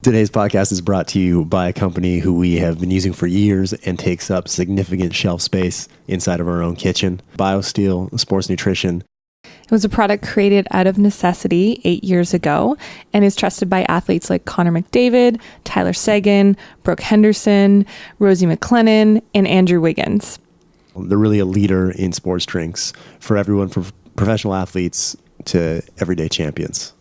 Today's podcast is brought to you by a company who we have been using for years and takes up significant shelf space inside of our own kitchen. Biosteel Sports Nutrition. It was a product created out of necessity 8 years ago and is trusted by athletes like Connor McDavid, Tyler Seguin, Brooke Henderson, Rosie MacLennan, and Andrew Wiggins. They're really a leader in sports drinks for everyone, from professional athletes to everyday champions.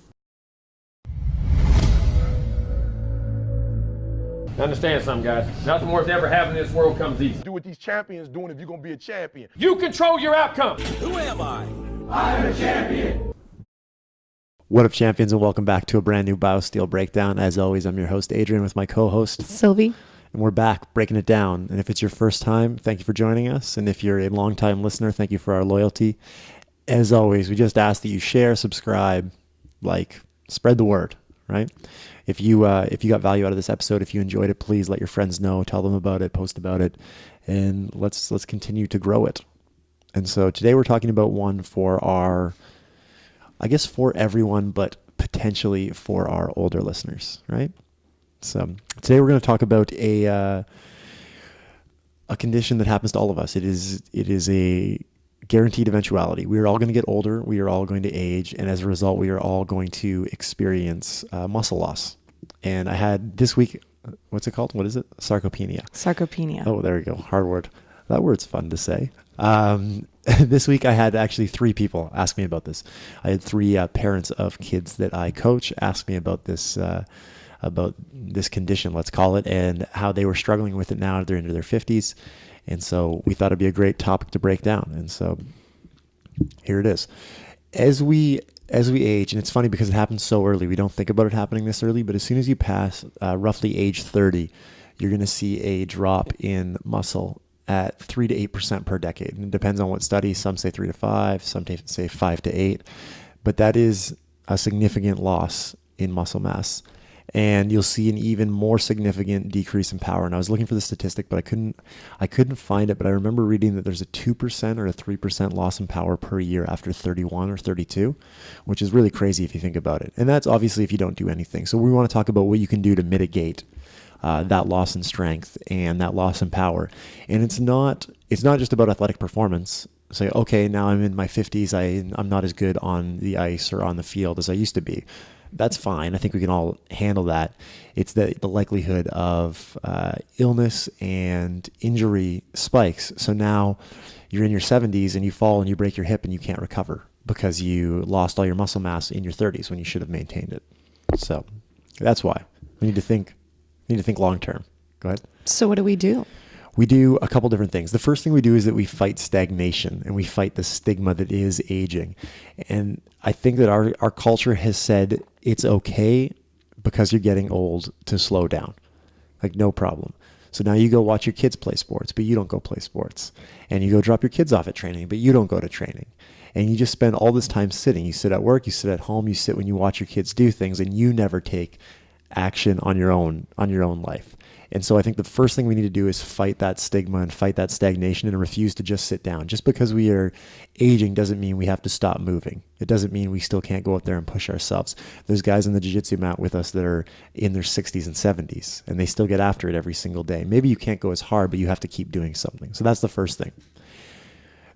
Understand something, guys. Nothing worth ever having in this world comes easy. Do what these champions doing if you're going to be a champion. You control your outcome. Who am I? I'm a champion. What up, champions, and welcome back to a brand new Biosteel breakdown. As always, I'm your host, Adrian, with my co-host, Sylvie. And we're back breaking it down. And if it's your first time, thank you for joining us. And if you're a long-time listener, thank you for our loyalty. As always, we just ask that you share, subscribe, like, spread the word, right? If you got value out of this episode, if you enjoyed it, please let your friends know, tell them about it, post about it, and let's continue to grow it. And so today we're talking about one for our, I guess for everyone, but potentially for our older listeners, right? So today we're going to talk about a condition that happens to all of us. It is a guaranteed eventuality. We are all going to get older. We are all going to age. And as a result, we are all going to experience muscle loss. And I had this week, what's it called? What is it? Sarcopenia. Sarcopenia. Oh, there we go. Hard word. That word's fun to say. This week I had actually 3 people ask me about this. I had 3 parents of kids that I coach ask me about this condition, let's call it, and how they were struggling with it now. They're into their 50s. And so we thought it'd be a great topic to break down. And so here it is. As we age, and it's funny because it happens so early, we don't think about it happening this early, but as soon as you pass roughly age 30, you're going to see a drop in muscle at 3 to 8% per decade. And it depends on what study. Some say 3 to 5, some say 5 to 8, but that is a significant loss in muscle mass. And you'll see an even more significant decrease in power. And I was looking for the statistic, but I couldn't find it. But I remember reading that there's a 2% or a 3% loss in power per year after 31 or 32, which is really crazy if you think about it. And that's obviously if you don't do anything. So we want to talk about what you can do to mitigate that loss in strength and that loss in power. And it's not just about athletic performance. Say, okay, now I'm in my 50s. I'm not as good on the ice or on the field as I used to be. That's fine. I think we can all handle that. It's the likelihood of illness and injury spikes. So now you're in your 70s and you fall and you break your hip and you can't recover because you lost all your muscle mass in your 30s when you should have maintained it. So that's why we need to think long term. Go ahead. So what do we do? We do a couple different things. The first thing we do is that we fight stagnation and we fight the stigma that is aging. And I think that our culture has said it's okay because you're getting old to slow down. Like, no problem. So now you go watch your kids play sports, but you don't go play sports. And you go drop your kids off at training, but you don't go to training. And you just spend all this time sitting. You sit at work, you sit at home, you sit when you watch your kids do things, and you never take action on your own life. And so I think the first thing we need to do is fight that stigma and fight that stagnation and refuse to just sit down. Just because we are aging doesn't mean we have to stop moving. It doesn't mean we still can't go out there and push ourselves. There's guys in the jiu-jitsu mat with us that are in their 60s and 70s, and they still get after it every single day. Maybe you can't go as hard, but you have to keep doing something. So that's the first thing.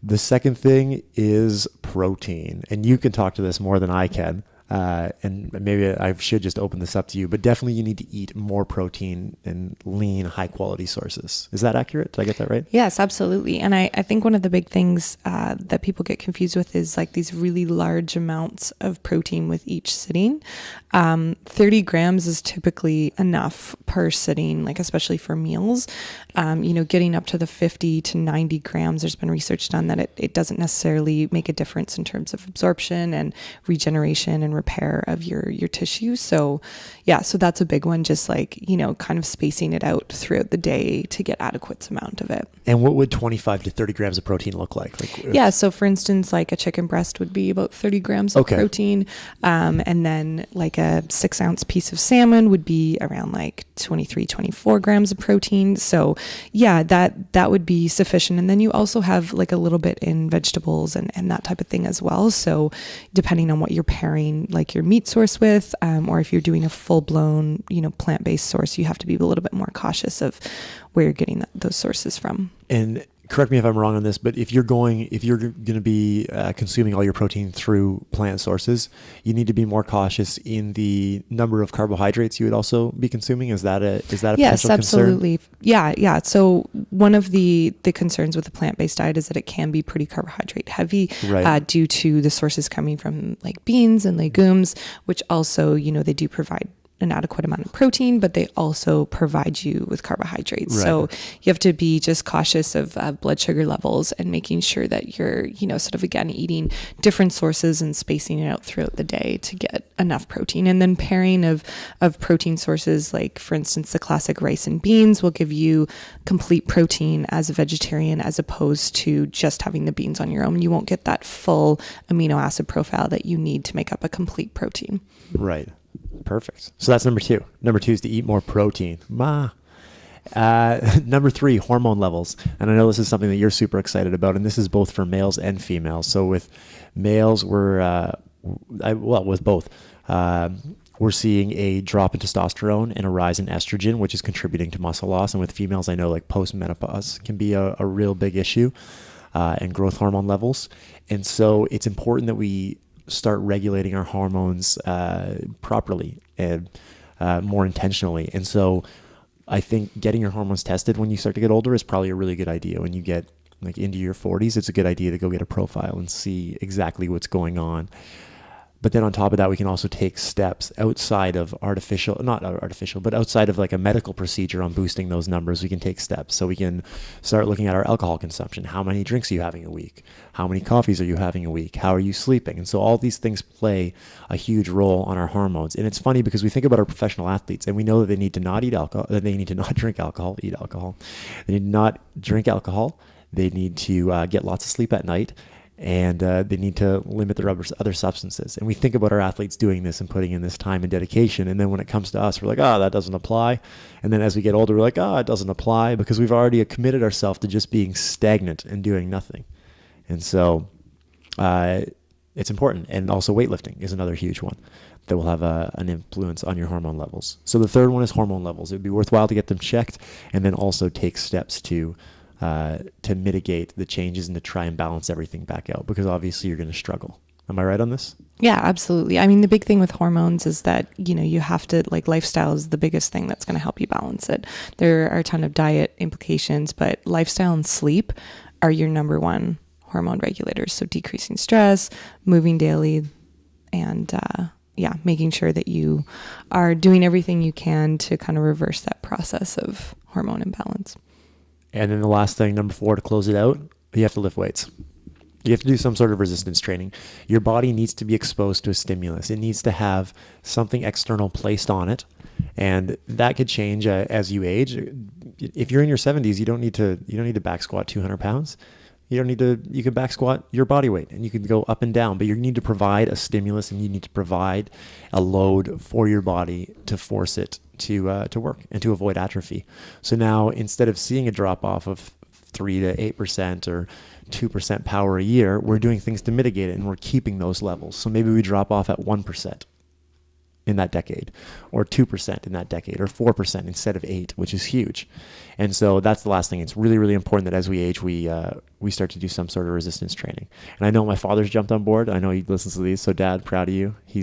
The second thing is protein. And you can talk to this more than I can. And maybe I should just open this up to you, but definitely you need to eat more protein and lean, high quality sources. Is that accurate? Did I get that right? Yes, absolutely. And I think one of the big things that people get confused with is like these really large amounts of protein with each sitting. 30 grams is typically enough per sitting, like especially for meals. Getting up to the 50 to 90 grams, there's been research done that it doesn't necessarily make a difference in terms of absorption and regeneration and repair of your tissue. So that's a big one, just like, kind of spacing it out throughout the day to get adequate amount of it. And what would 25 to 30 grams of protein look like? So for instance, like a chicken breast would be about 30 grams of protein. And then like a 6-ounce piece of salmon would be around like 23, 24 grams of protein. So that would be sufficient. And then you also have like a little bit in vegetables and that type of thing as well. So depending on what you're pairing like your meat source with, or if you're doing a full-blown, plant-based source, you have to be a little bit more cautious of where you're getting those sources from. And correct me if I'm wrong on this, but if you're going to be consuming all your protein through plant sources, you need to be more cautious in the number of carbohydrates you would also be consuming. Is that a yes, potential absolutely. concern? Yeah. So one of the concerns with the plant-based diet is that it can be pretty carbohydrate heavy, Right. due to the sources coming from like beans and legumes, which also, they do provide an adequate amount of protein, but they also provide you with carbohydrates. Right. So you have to be just cautious of blood sugar levels and making sure that you're, sort of again, eating different sources and spacing it out throughout the day to get enough protein. And then pairing of protein sources, like for instance, the classic rice and beans will give you complete protein as a vegetarian, as opposed to just having the beans on your own. You won't get that full amino acid profile that you need to make up a complete protein. Right. Perfect. So that's number 2. Number 2 is to eat more protein. Number 3, hormone levels. And I know this is something that you're super excited about, and this is both for males and females. So with males, with both, we're seeing a drop in testosterone and a rise in estrogen, which is contributing to muscle loss. And with females, I know like postmenopause can be a real big issue, and growth hormone levels. And so it's important that we start regulating our hormones properly and more intentionally. And so I think getting your hormones tested when you start to get older is probably a really good idea. When you get like into your 40s, it's a good idea to go get a profile and see exactly what's going on. But then on top of that, we can also take steps outside of outside of like a medical procedure on boosting those numbers. We can take steps. So we can start looking at our alcohol consumption. How many drinks are you having a week? How many coffees are you having a week? How are you sleeping? And so all these things play a huge role on our hormones. And it's funny because we think about our professional athletes and we know that they need to not eat alcohol, that they need to not drink alcohol, eat alcohol. They need to not drink alcohol. They need to get lots of sleep at night. And they need to limit their other substances. And we think about our athletes doing this and putting in this time and dedication. And then when it comes to us, we're like, that doesn't apply. And then as we get older, we're like, it doesn't apply, because we've already committed ourselves to just being stagnant and doing nothing. And so it's important. And also weightlifting is another huge one that will have an influence on your hormone levels. So the third one is hormone levels. It would be worthwhile to get them checked and then also take steps to mitigate the changes and to try and balance everything back out, because obviously you're going to struggle. Am I right on this? Yeah, absolutely. I mean, the big thing with hormones is that, you have to, like, lifestyle is the biggest thing that's going to help you balance it. There are a ton of diet implications, but lifestyle and sleep are your number one hormone regulators. So decreasing stress, moving daily, and making sure that you are doing everything you can to kind of reverse that process of hormone imbalance. And then the last thing, number 4, to close it out, you have to lift weights. You have to do some sort of resistance training. Your body needs to be exposed to a stimulus. It needs to have something external placed on it. And that could change as you age. If you're in your 70s, you don't need to back squat 200 pounds. You can back squat your body weight and you can go up and down, but you need to provide a stimulus and you need to provide a load for your body to force it to work and to avoid atrophy. So now, instead of seeing a drop off of 3 to 8% or 2% power a year, we're doing things to mitigate it and we're keeping those levels. So maybe we drop off at 1% in that decade, or 2% in that decade, or 4% instead of 8%, which is huge. And so that's the last thing. It's really, really important that as we age, we start to do some sort of resistance training. And I know my father's jumped on board. I know he listens to these. So Dad, proud of you. He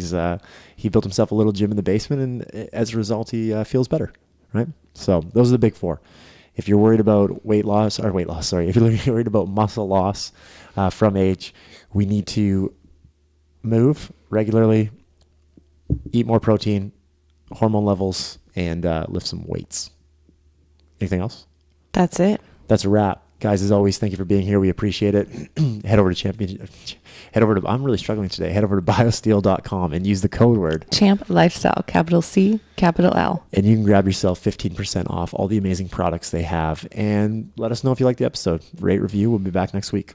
built himself a little gym in the basement, and as a result, he feels better, right? So those are the big 4. If you're worried about if you're worried about muscle loss from age, we need to move regularly, eat more protein, hormone levels, and lift some weights. Anything else? That's it. That's a wrap. Guys, as always, thank you for being here. We appreciate it. I'm really struggling today. Head over to biosteel.com and use the code word Champ Lifestyle, capital C, capital L. And you can grab yourself 15% off all the amazing products they have. And let us know if you like the episode. Rate, review. We'll be back next week.